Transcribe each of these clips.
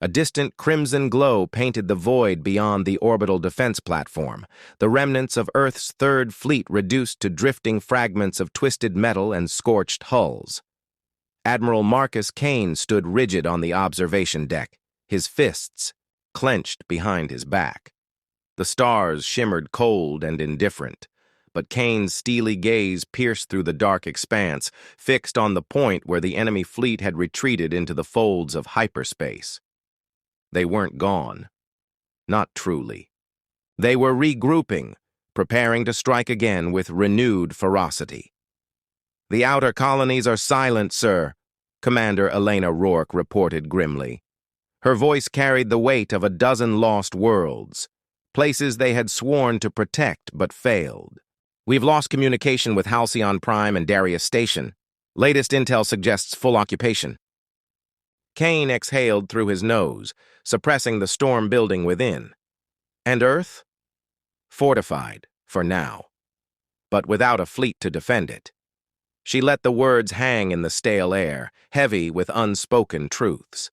A distant crimson glow painted the void beyond the orbital defense platform, the remnants of Earth's third fleet reduced to drifting fragments of twisted metal and scorched hulls. Admiral Marcus Kane stood rigid on the observation deck, his fists clenched behind his back. The stars shimmered cold and indifferent, but Kane's steely gaze pierced through the dark expanse, fixed on the point where the enemy fleet had retreated into the folds of hyperspace. They weren't gone. Not truly. They were regrouping, preparing to strike again with renewed ferocity. "The outer colonies are silent, sir," Commander Elena Rourke reported grimly. Her voice carried the weight of a dozen lost worlds, places they had sworn to protect but failed. "We've lost communication with Halcyon Prime and Darius Station. Latest intel suggests full occupation." Kane exhaled through his nose, suppressing the storm building within. And Earth? Fortified, for now, but without a fleet to defend it. She let the words hang in the stale air, heavy with unspoken truths.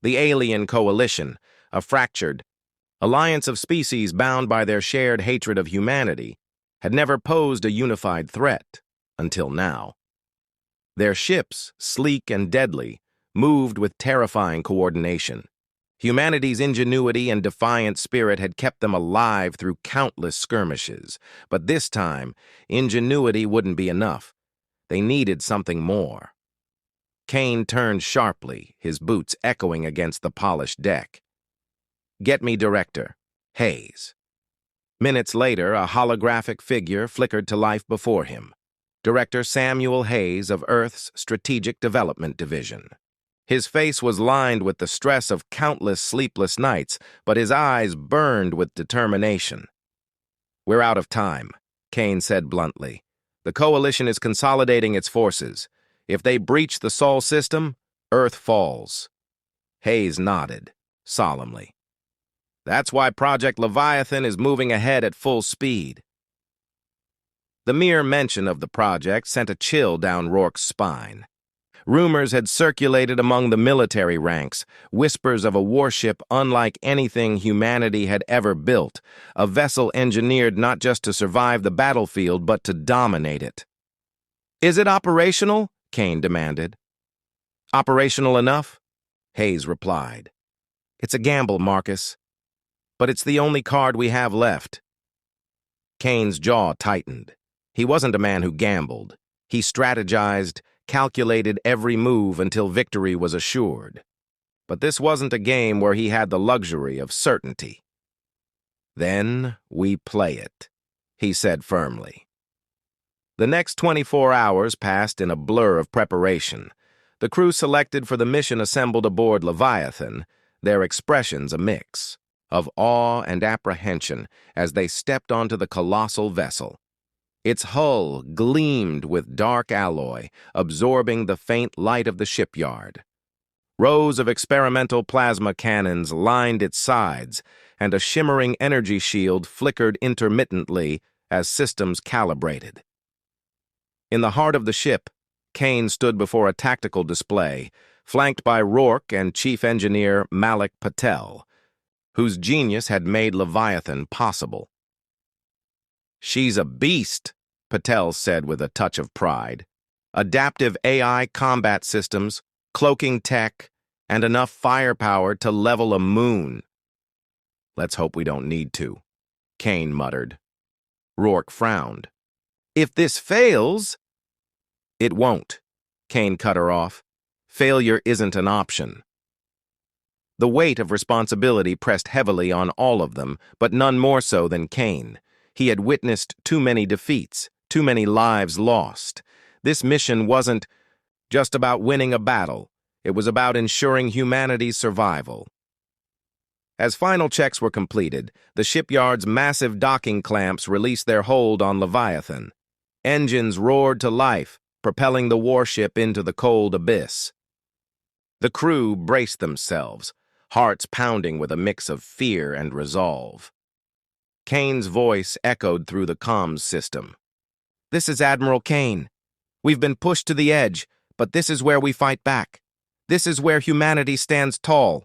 The alien coalition, a fractured alliance of species bound by their shared hatred of humanity, had never posed a unified threat, until now. Their ships, sleek and deadly, moved with terrifying coordination. Humanity's ingenuity and defiant spirit had kept them alive through countless skirmishes, but this time, ingenuity wouldn't be enough. They needed something more. Kane turned sharply, his boots echoing against the polished deck. "Get me Director Hayes." Minutes later, a holographic figure flickered to life before him. Director Samuel Hayes of Earth's Strategic Development Division. His face was lined with the stress of countless sleepless nights, but his eyes burned with determination. "We're out of time," Kane said bluntly. "The Coalition is consolidating its forces. If they breach the Sol system, Earth falls." Hayes nodded, solemnly. "That's why Project Leviathan is moving ahead at full speed." The mere mention of the project sent a chill down Rourke's spine. Rumors had circulated among the military ranks, whispers of a warship unlike anything humanity had ever built, a vessel engineered not just to survive the battlefield but to dominate it. "Is it operational?" Kane demanded. "Operational enough?" Hayes replied. "It's a gamble, Marcus, but it's the only card we have left." Kane's jaw tightened. He wasn't a man who gambled. He strategized, calculated every move until victory was assured. But this wasn't a game where he had the luxury of certainty. "Then we play it," he said firmly. The next 24 hours passed in a blur of preparation. The crew selected for the mission assembled aboard Leviathan, their expressions a mix of awe and apprehension as they stepped onto the colossal vessel. Its hull gleamed with dark alloy, absorbing the faint light of the shipyard. Rows of experimental plasma cannons lined its sides, and a shimmering energy shield flickered intermittently as systems calibrated. In the heart of the ship, Kane stood before a tactical display, flanked by Rourke and Chief Engineer Malik Patel, whose genius had made Leviathan possible. "She's a beast," Patel said with a touch of pride. "Adaptive AI combat systems, cloaking tech, and enough firepower to level a moon." "Let's hope we don't need to," Kane muttered. Rourke frowned. "If this fails—" "It won't," Kane cut her off. "Failure isn't an option." The weight of responsibility pressed heavily on all of them, but none more so than Kane. He had witnessed too many defeats, too many lives lost. This mission wasn't just about winning a battle. It was about ensuring humanity's survival. As final checks were completed, the shipyard's massive docking clamps released their hold on Leviathan. Engines roared to life, propelling the warship into the cold abyss. The crew braced themselves, hearts pounding with a mix of fear and resolve. Kane's voice echoed through the comms system. "This is Admiral Kane. We've been pushed to the edge, but this is where we fight back. This is where humanity stands tall.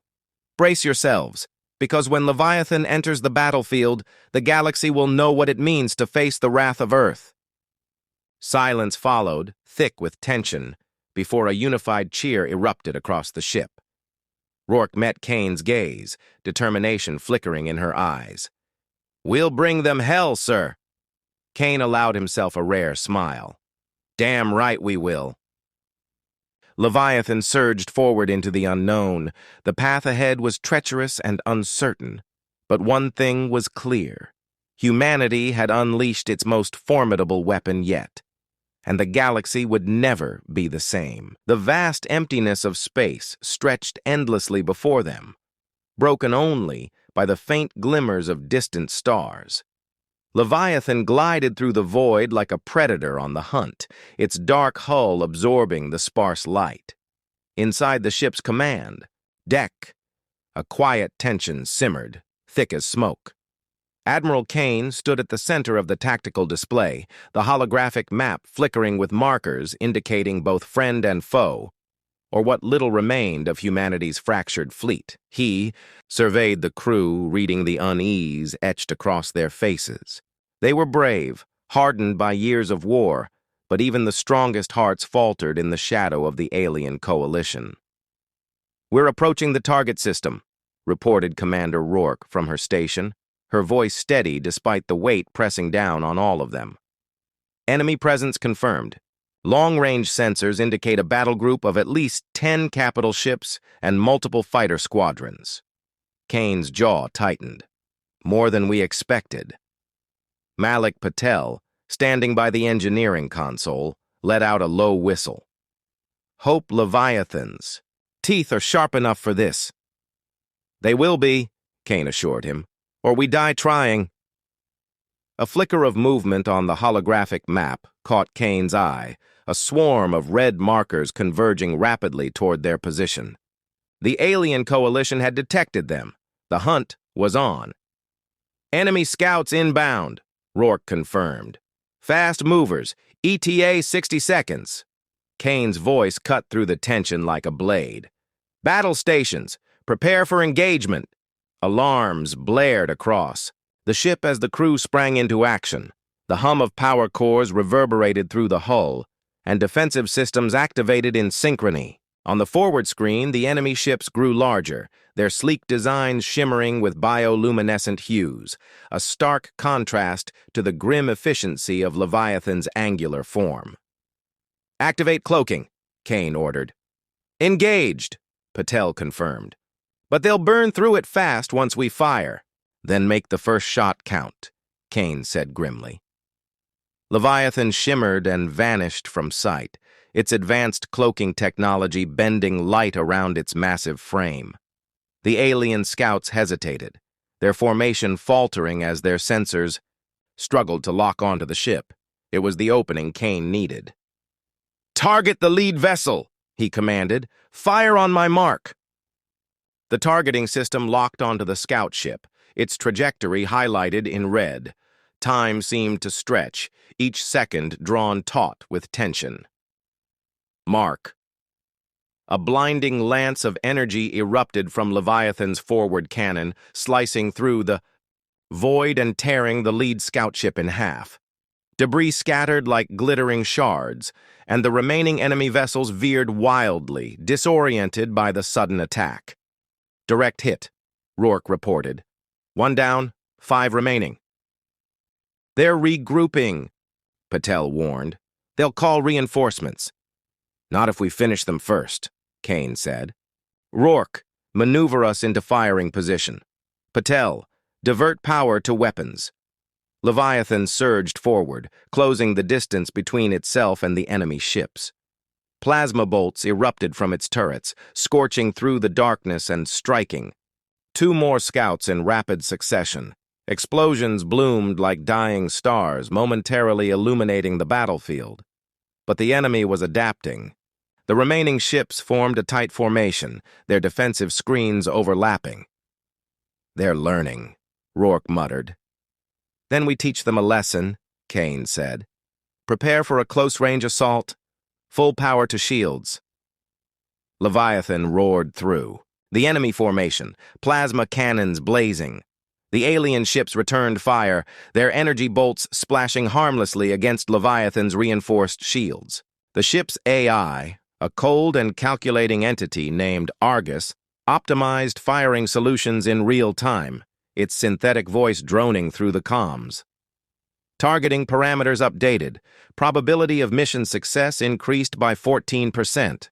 Brace yourselves, because when Leviathan enters the battlefield, the galaxy will know what it means to face the wrath of Earth. Silence followed, thick with tension, before a unified cheer erupted across the ship. Rourke met Kane's gaze, determination flickering in her eyes. "We'll bring them hell, sir." Kane allowed himself a rare smile. "Damn right we will." Leviathan surged forward into the unknown. The path ahead was treacherous and uncertain. But one thing was clear. Humanity had unleashed its most formidable weapon yet, and the galaxy would never be the same. The vast emptiness of space stretched endlessly before them, broken only by the faint glimmers of distant stars. Leviathan glided through the void like a predator on the hunt, its dark hull absorbing the sparse light. Inside the ship's command deck, a quiet tension simmered, thick as smoke. Admiral Kane stood at the center of the tactical display, the holographic map flickering with markers indicating both friend and foe, or what little remained of humanity's fractured fleet. He surveyed the crew, reading the unease etched across their faces. They were brave, hardened by years of war, but even the strongest hearts faltered in the shadow of the alien coalition. "We're approaching the target system," reported Commander Rourke from her station, her voice steady despite the weight pressing down on all of them. "Enemy presence confirmed. Long-range sensors indicate a battle group of at least 10 capital ships and multiple fighter squadrons." Kane's jaw tightened. "More than we expected." Malik Patel, standing by the engineering console, let out a low whistle. "Hope Leviathans. Teeth are sharp enough for this." "They will be," Kane assured him, "or we die trying." A flicker of movement on the holographic map caught Kane's eye, a swarm of red markers converging rapidly toward their position. The alien coalition had detected them. The hunt was on. "Enemy scouts inbound," Rourke confirmed. "Fast movers, ETA 60 seconds. Kane's voice cut through the tension like a blade. "Battle stations, prepare for engagement." Alarms blared across the ship as the crew sprang into action. The hum of power cores reverberated through the hull, and defensive systems activated in synchrony. On the forward screen, the enemy ships grew larger, their sleek designs shimmering with bioluminescent hues, a stark contrast to the grim efficiency of Leviathan's angular form. "Activate cloaking," Kane ordered. "Engaged," Patel confirmed. "But they'll burn through it fast once we fire." "Then make the first shot count," Kane said grimly. Leviathan shimmered and vanished from sight, its advanced cloaking technology bending light around its massive frame. The alien scouts hesitated, their formation faltering as their sensors struggled to lock onto the ship. It was the opening Kane needed. "Target the lead vessel," he commanded. "Fire on my mark." The targeting system locked onto the scout ship, its trajectory highlighted in red. Time seemed to stretch, each second drawn taut with tension. Mark. A blinding lance of energy erupted from Leviathan's forward cannon, slicing through the void and tearing the lead scout ship in half. Debris scattered like glittering shards, and the remaining enemy vessels veered wildly, disoriented by the sudden attack. "Direct hit," Rourke reported. "One down, 5 remaining." "They're regrouping," Patel warned. "They'll call reinforcements." "Not if we finish them first," Kane said. "Rourke, maneuver us into firing position. Patel, divert power to weapons." Leviathan surged forward, closing the distance between itself and the enemy ships. Plasma bolts erupted from its turrets, scorching through the darkness and striking. 2 more scouts in rapid succession. Explosions bloomed like dying stars, momentarily illuminating the battlefield. But the enemy was adapting. The remaining ships formed a tight formation, their defensive screens overlapping. "They're learning," Rourke muttered. "Then we teach them a lesson," Kane said. "Prepare for a close-range assault. Full power to shields." Leviathan roared through. The enemy formation, plasma cannons blazing. The alien ships returned fire, their energy bolts splashing harmlessly against Leviathan's reinforced shields. The ship's AI, a cold and calculating entity named Argus, optimized firing solutions in real time, its synthetic voice droning through the comms. Targeting parameters updated. Probability of mission success increased by 14%.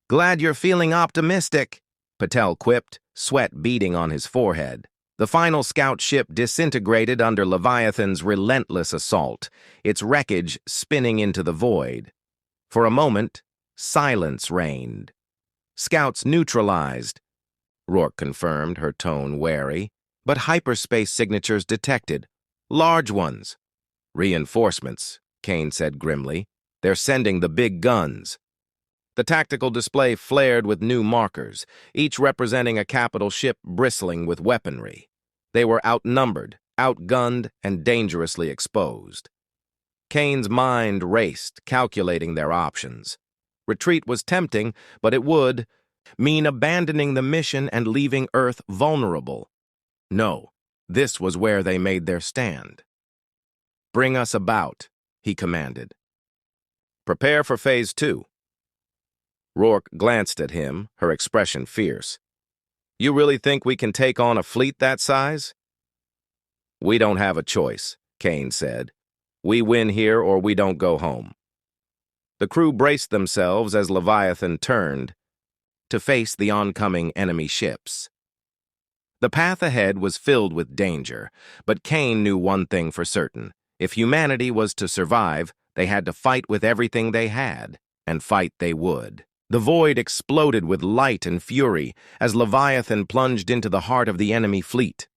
"Glad you're feeling optimistic," Patel quipped, sweat beading on his forehead. The final scout ship disintegrated under Leviathan's relentless assault, its wreckage spinning into the void. For a moment, silence reigned. "Scouts neutralized," Rourke confirmed, her tone wary. "But hyperspace signatures detected. Large ones." "Reinforcements," Kane said grimly. "They're sending the big guns." The tactical display flared with new markers, each representing a capital ship bristling with weaponry. They were outnumbered, outgunned, and dangerously exposed. Kane's mind raced, calculating their options. Retreat was tempting, but it would mean abandoning the mission and leaving Earth vulnerable. No, this was where they made their stand. "Bring us about," he commanded. "Prepare for Phase 2. Rourke glanced at him, her expression fierce. "You really think we can take on a fleet that size?" "We don't have a choice," Kane said. "We win here or we don't go home." The crew braced themselves as Leviathan turned to face the oncoming enemy ships. The path ahead was filled with danger, but Kane knew one thing for certain. If humanity was to survive, they had to fight with everything they had, and fight they would. The void exploded with light and fury as Leviathan plunged into the heart of the enemy fleet.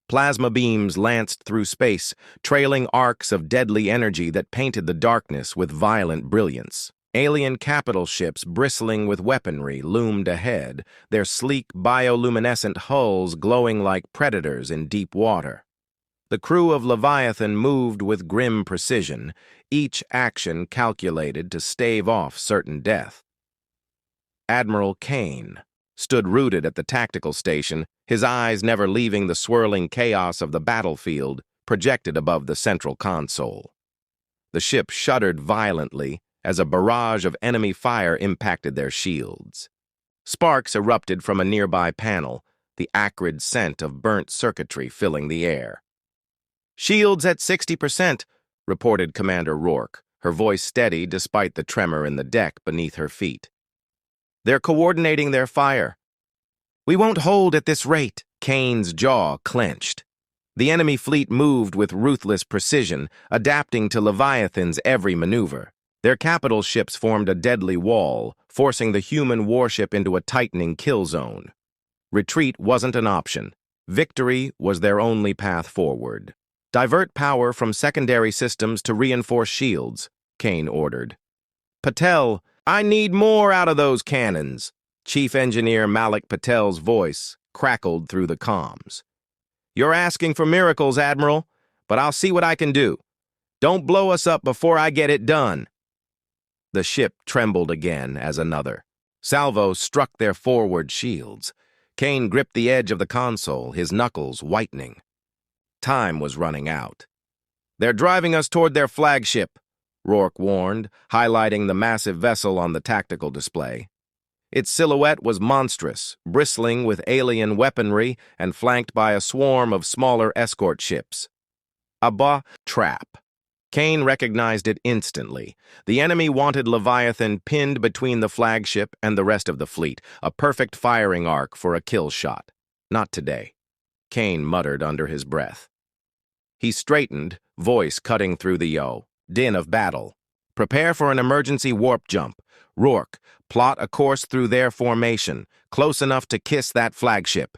Plasma beams lanced through space, trailing arcs of deadly energy that painted the darkness with violent brilliance. Alien capital ships bristling with weaponry loomed ahead, their sleek bioluminescent hulls glowing like predators in deep water. The crew of Leviathan moved with grim precision, each action calculated to stave off certain death. Admiral Kane stood rooted at the tactical station, his eyes never leaving the swirling chaos of the battlefield projected above the central console. The ship shuddered violently as a barrage of enemy fire impacted their shields. Sparks erupted from a nearby panel, the acrid scent of burnt circuitry filling the air. "Shields at 60%, reported Commander Rourke, her voice steady despite the tremor in the deck beneath her feet. "They're coordinating their fire." "We won't hold at this rate." Kane's jaw clenched. The enemy fleet moved with ruthless precision, adapting to Leviathan's every maneuver. Their capital ships formed a deadly wall, forcing the human warship into a tightening kill zone. Retreat wasn't an option. Victory was their only path forward. "Divert power from secondary systems to reinforce shields," Kane ordered. "Patel, I need more out of those cannons." Chief Engineer Malik Patel's voice crackled through the comms. "You're asking for miracles, Admiral, but I'll see what I can do. Don't blow us up before I get it done." The ship trembled again as another. Salvos struck their forward shields. Kane gripped the edge of the console, his knuckles whitening. Time was running out. "They're driving us toward their flagship," Rourke warned, highlighting the massive vessel on the tactical display. Its silhouette was monstrous, bristling with alien weaponry and flanked by a swarm of smaller escort ships. A trap. Kane recognized it instantly. The enemy wanted Leviathan pinned between the flagship and the rest of the fleet, a perfect firing arc for a kill shot. Not today, Kane muttered under his breath. He straightened, voice cutting through the din of battle. "Prepare for an emergency warp jump. Rourke, plot a course through their formation, close enough to kiss that flagship."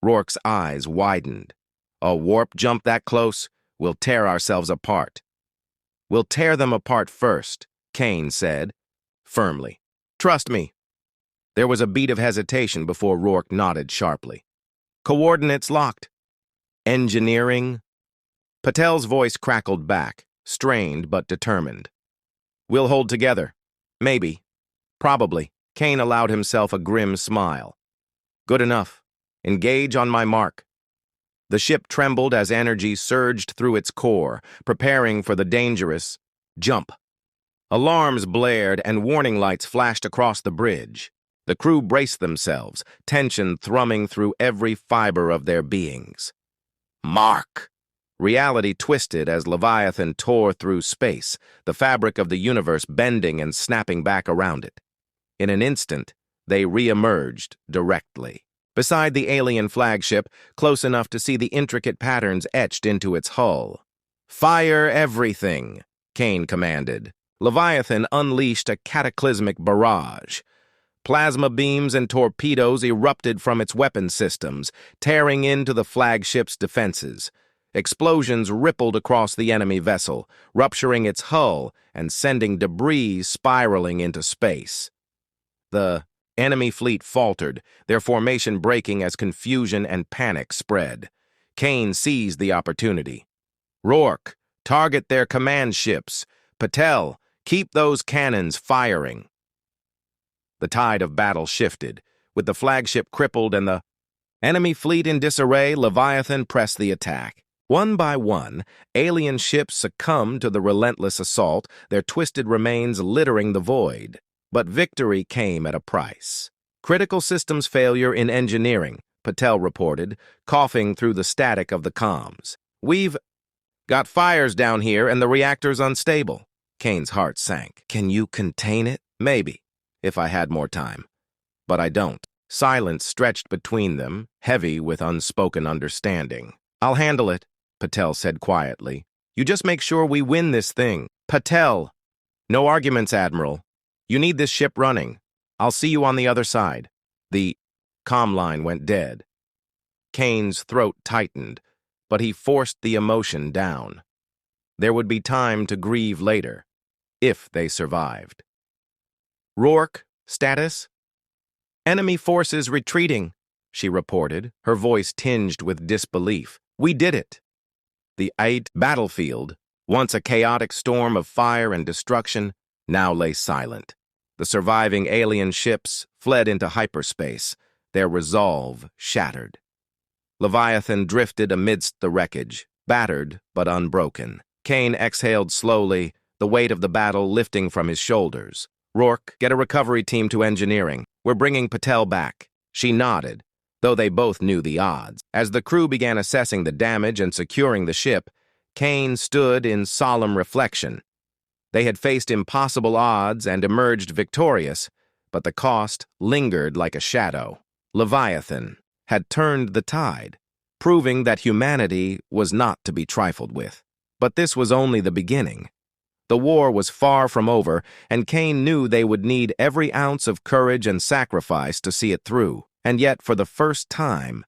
Rourke's eyes widened. "A warp jump that close? We'll tear ourselves apart." "We'll tear them apart first," Kane said, firmly. "Trust me." There was a beat of hesitation before Rourke nodded sharply. "Coordinates locked." "Engineering?" Patel's voice crackled back, strained but determined. "We'll hold together. Maybe. Probably." Kane allowed himself a grim smile. Good enough. Engage on my mark. The ship trembled as energy surged through its core, preparing for the dangerous jump. Alarms blared and warning lights flashed across the bridge. The crew braced themselves, tension thrumming through every fiber of their beings. Mark! Reality twisted as Leviathan tore through space, the fabric of the universe bending and snapping back around it. In an instant, they re-emerged directly. Beside the alien flagship, close enough to see the intricate patterns etched into its hull. "Fire everything," Kane commanded. Leviathan unleashed a cataclysmic barrage. Plasma beams and torpedoes erupted from its weapon systems, tearing into the flagship's defenses. Explosions rippled across the enemy vessel, rupturing its hull and sending debris spiraling into space. The enemy fleet faltered, their formation breaking as confusion and panic spread. Kane seized the opportunity. "Rourke, target their command ships. Patel, keep those cannons firing." The tide of battle shifted. With the flagship crippled and the enemy fleet in disarray, Leviathan pressed the attack. One by one, alien ships succumbed to the relentless assault, their twisted remains littering the void. But victory came at a price. "Critical systems failure in engineering," Patel reported, coughing through the static of the comms. "We've got fires down here and the reactor's unstable." Kane's heart sank. "Can you contain it?" "Maybe, if I had more time. But I don't." Silence stretched between them, heavy with unspoken understanding. "I'll handle it," Patel said quietly. "You just make sure we win this thing." "Patel!" "No arguments, Admiral. You need this ship running. I'll see you on the other side." The comm line went dead. Kane's throat tightened, but he forced the emotion down. There would be time to grieve later, if they survived. "Rourke, status?" "Enemy forces retreating," she reported, her voice tinged with disbelief. "We did it." The Ait battlefield, once a chaotic storm of fire and destruction, now lay silent. The surviving alien ships fled into hyperspace, their resolve shattered. Leviathan drifted amidst the wreckage, battered but unbroken. Kane exhaled slowly, the weight of the battle lifting from his shoulders. "Rourke, get a recovery team to engineering. We're bringing Patel back." She nodded, though they both knew the odds. As the crew began assessing the damage and securing the ship, Kane stood in solemn reflection. They had faced impossible odds and emerged victorious, but the cost lingered like a shadow. Leviathan had turned the tide, proving that humanity was not to be trifled with. But this was only the beginning. The war was far from over, and Kane knew they would need every ounce of courage and sacrifice to see it through. And yet, for the first time,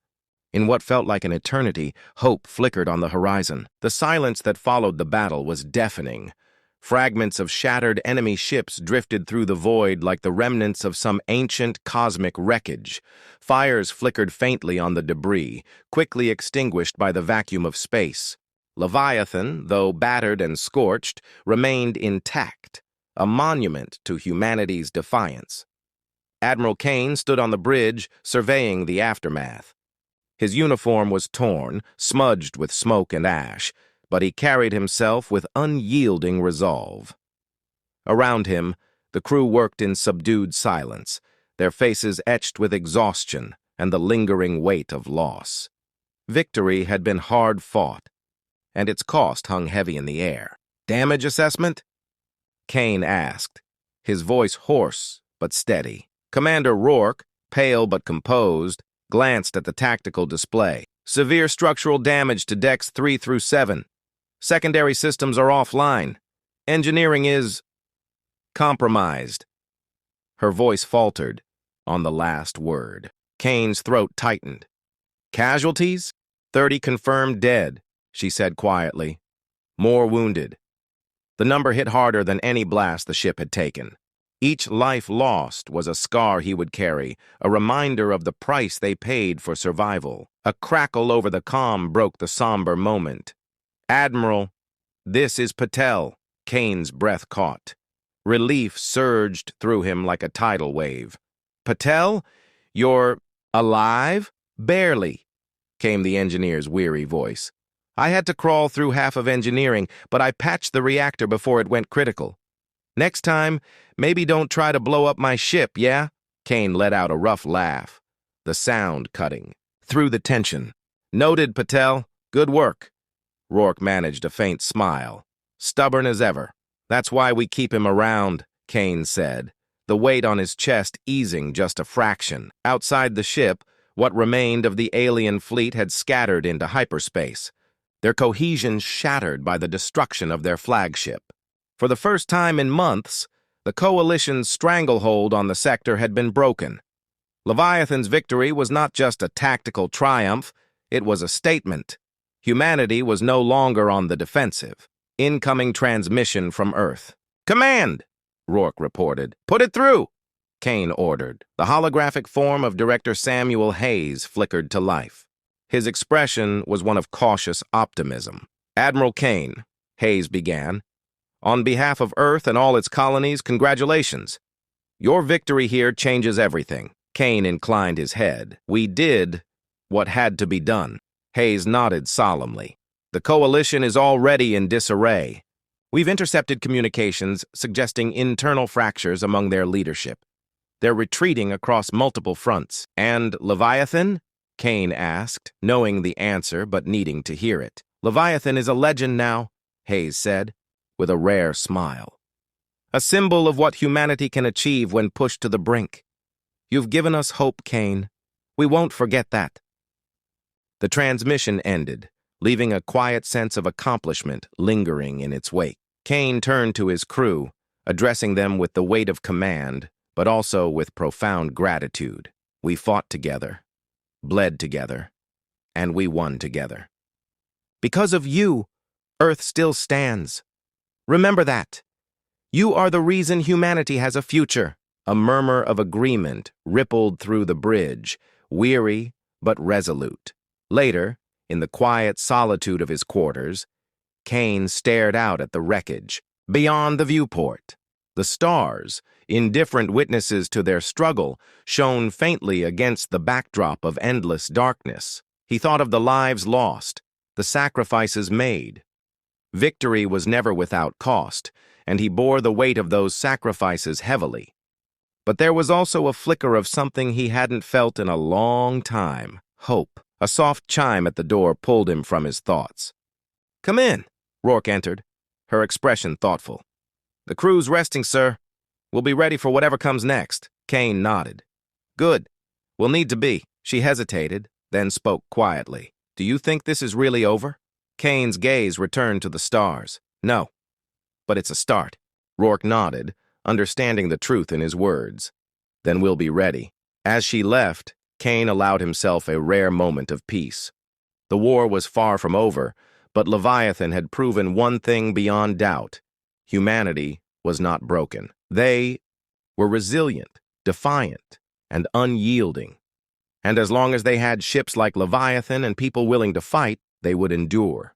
in what felt like an eternity, hope flickered on the horizon. The silence that followed the battle was deafening. Fragments of shattered enemy ships drifted through the void like the remnants of some ancient cosmic wreckage. Fires flickered faintly on the debris, quickly extinguished by the vacuum of space. Leviathan, though battered and scorched, remained intact, a monument to humanity's defiance. Admiral Kane stood on the bridge, surveying the aftermath. His uniform was torn, smudged with smoke and ash, but he carried himself with unyielding resolve. Around him, the crew worked in subdued silence, their faces etched with exhaustion and the lingering weight of loss. Victory had been hard fought, and its cost hung heavy in the air. "Damage assessment?" Kane asked, his voice hoarse but steady. Commander Rourke, pale but composed, glanced at the tactical display. "Severe structural damage to decks 3 through 7. Secondary systems are offline. Engineering is compromised." Her voice faltered on the last word. Kane's throat tightened. "Casualties? 30 confirmed dead," she said quietly. "More wounded." The number hit harder than any blast the ship had taken. Each life lost was a scar he would carry, a reminder of the price they paid for survival. A crackle over the comm broke the somber moment. "Admiral, this is Patel." Kane's breath caught. Relief surged through him like a tidal wave. "Patel, you're Alive? Barely, came the engineer's weary voice. I had to crawl through half of engineering, but I patched the reactor before it went critical. Next time, maybe don't try to blow up my ship, yeah? Kane let out a rough laugh, the sound cutting through the tension. Noted, Patel. Good work. Rourke managed a faint smile. Stubborn as ever. That's why we keep him around, Kane said, the weight on his chest easing just a fraction. Outside the ship, what remained of the alien fleet had scattered into hyperspace, their cohesion shattered by the destruction of their flagship. For the first time in months, the Coalition's stranglehold on the sector had been broken. Leviathan's victory was not just a tactical triumph, it was a statement. Humanity was no longer on the defensive. Incoming transmission from Earth. Command, Rourke reported. Put it through, Kane ordered. The holographic form of Director Samuel Hayes flickered to life. His expression was one of cautious optimism. Admiral Kane, Hayes began, on behalf of Earth and all its colonies, congratulations. Your victory here changes everything. Kane inclined his head. We did what had to be done. Hayes nodded solemnly. The Coalition is already in disarray. We've intercepted communications suggesting internal fractures among their leadership. They're retreating across multiple fronts. And Leviathan? Kane asked, knowing the answer but needing to hear it. Leviathan is a legend now, Hayes said, with a rare smile. A symbol of what humanity can achieve when pushed to the brink. You've given us hope, Kane. We won't forget that. The transmission ended, leaving a quiet sense of accomplishment lingering in its wake. Kane turned to his crew, addressing them with the weight of command, but also with profound gratitude. We fought together, bled together, and we won together. Because of you, Earth still stands. Remember that. You are the reason humanity has a future. A murmur of agreement rippled through the bridge, weary but resolute. Later, in the quiet solitude of his quarters, Kane stared out at the wreckage. Beyond the viewport, the stars, indifferent witnesses to their struggle, shone faintly against the backdrop of endless darkness. He thought of the lives lost, the sacrifices made. Victory was never without cost, and he bore the weight of those sacrifices heavily. But there was also a flicker of something he hadn't felt in a long time, hope. A soft chime at the door pulled him from his thoughts. Come in, Rourke entered, her expression thoughtful. The crew's resting, sir. We'll be ready for whatever comes next. Kane nodded. Good. We'll need to be. She hesitated, then spoke quietly. Do you think this is really over? Kane's gaze returned to the stars. No. But it's a start. Rourke nodded, understanding the truth in his words. Then we'll be ready. As she left, Kane allowed himself a rare moment of peace. The war was far from over, but Leviathan had proven one thing beyond doubt. Humanity was not broken. They were resilient, defiant, and unyielding. And as long as they had ships like Leviathan and people willing to fight, they would endure.